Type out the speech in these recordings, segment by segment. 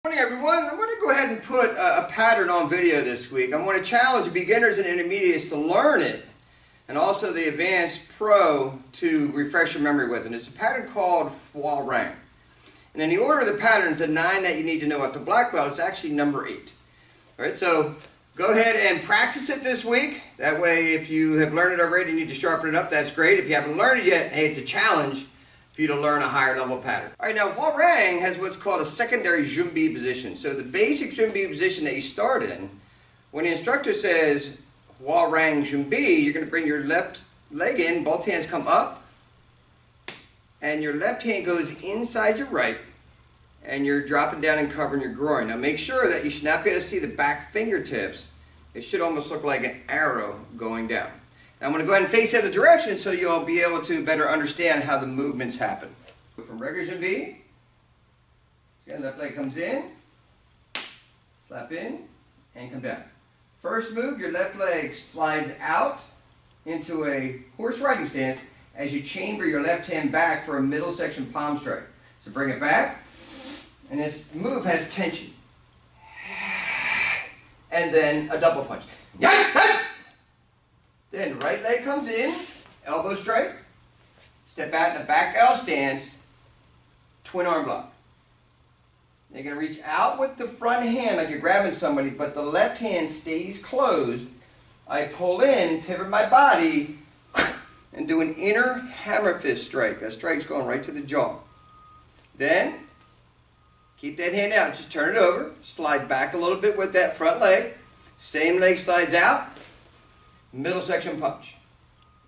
Good morning, everyone. I'm going to go ahead and put a pattern on video this week. I'm going to challenge the beginners and intermediates to learn it, and also the advanced pro to refresh your memory with it. It's a pattern called Hwa Rang. And in the order of the patterns, the 9 that you need to know at the black belt is actually number 8. All right, so go ahead and practice it this week. That way, if you have learned it already and you need to sharpen it up, that's great. If you haven't learned it yet, hey, it's a challenge for you to learn a higher level pattern. All right, now Hwa Rang has what's called a secondary Junbi position. So the basic Junbi position that you start in, when the instructor says Hwa Rang Junbi, you're going to bring your left leg in, both hands come up, and your left hand goes inside your right, and you're dropping down and covering your groin. Now make sure that you should not be able to see the back fingertips. It should almost look like an arrow going down. Now I'm going to go ahead and face the other direction so you'll be able to better understand how the movements happen. From regular Junbi, again, left leg comes in, slap in, and come down. First move, your left leg slides out into a horse riding stance as you chamber your left hand back for a middle section palm strike. So bring it back, and this move has tension. And then a double punch. Then right leg comes in, elbow strike, step out in a back L stance, twin arm block. You're going to reach out with the front hand like you're grabbing somebody, but the left hand stays closed. I pull in, pivot my body, and do an inner hammer fist strike. That strike's going right to the jaw. Then, keep that hand out, just turn it over, slide back a little bit with that front leg, same leg slides out, middle section punch.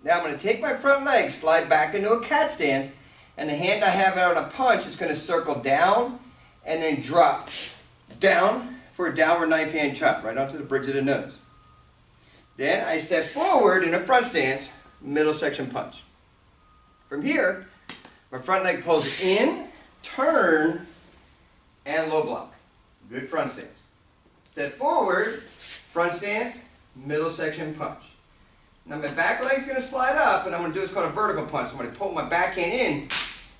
Now I'm going to take my front leg, slide back into a cat stance, and the hand I have out on a punch is going to circle down and then drop down for a downward knife hand chop right onto the bridge of the nose. Then I step forward in a front stance, middle section punch. From here, my front leg pulls in, turn, and low block. Good front stance. Step forward, front stance, middle section punch. Now my back leg's going to slide up, and I'm going to do what's called a vertical punch. I'm going to pull my backhand in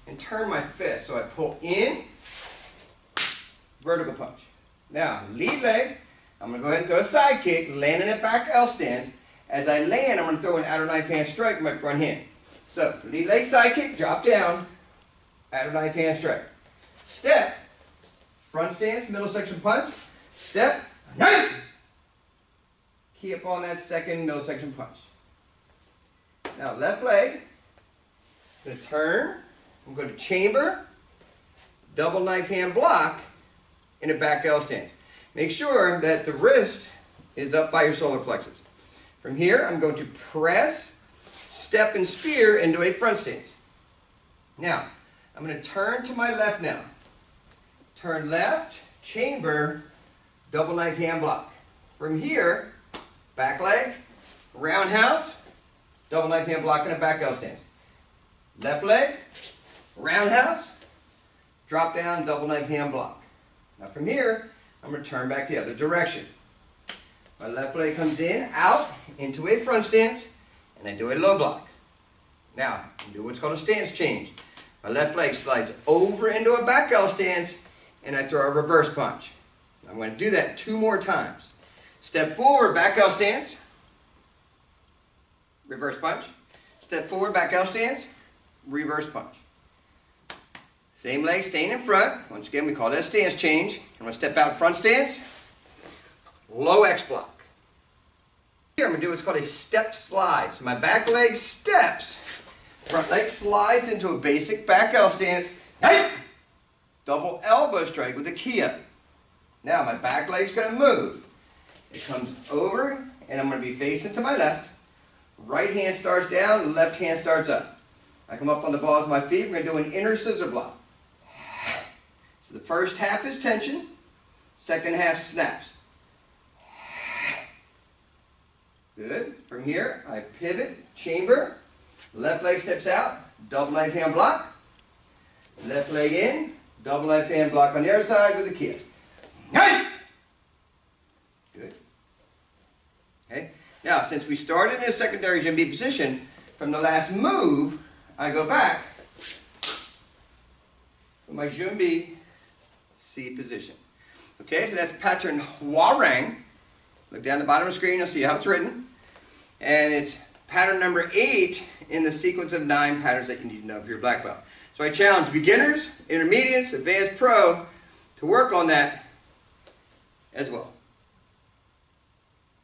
and turn my fist. So I pull in, vertical punch. Now, lead leg, I'm going to go ahead and throw a side kick, land in a back L stance. As I land, I'm going to throw an outer knife hand strike with my front hand. So, lead leg side kick, drop down, outer knife hand strike. Step, front stance, middle section punch, step, knife! Key up on that second middle section punch. Now left leg, I'm going to turn, I'm going to chamber, double knife hand block in a back L stance. Make sure that the wrist is up by your solar plexus. From here, I'm going to press, step, and spear into a front stance. Now, I'm going to turn to my left now. Turn left, chamber, double knife hand block. From here, back leg, roundhouse, double knife hand block in a back L stance. Left leg, roundhouse, drop down, double knife hand block. Now from here, I'm going to turn back the other direction. My left leg comes in, out, into a front stance, and I do a low block. Now, I do what's called a stance change. My left leg slides over into a back L stance, and I throw a reverse punch. I'm going to do that 2 more times. Step forward, back L stance, reverse punch. Step forward, back L stance, reverse punch. Same leg staying in front. Once again, we call that a stance change. I'm going to step out front stance, low X block. Here I'm going to do what's called a step slide. So my back leg steps, front leg slides into a basic back L stance, double elbow strike with a key up. Now my back leg's going to move. It comes over, and I'm going to be facing to my left. Right hand starts down, left hand starts up. I come up on the balls of my feet. We're going to do an inner scissor block. So the first half is tension, second half snaps. Good. From here, I pivot, chamber, left leg steps out, double knife hand block. Left leg in, double knife hand block on the other side with a kick. Good. Okay. Now, since we started in a secondary Junbi position, from the last move, I go back for my Junbi C position. Okay, so that's pattern Hwa Rang. Look down the bottom of the screen, you'll see how it's written. And it's pattern number 8 in the sequence of 9 patterns that you need to know for your black belt. So I challenge beginners, intermediates, advanced pro to work on that as well.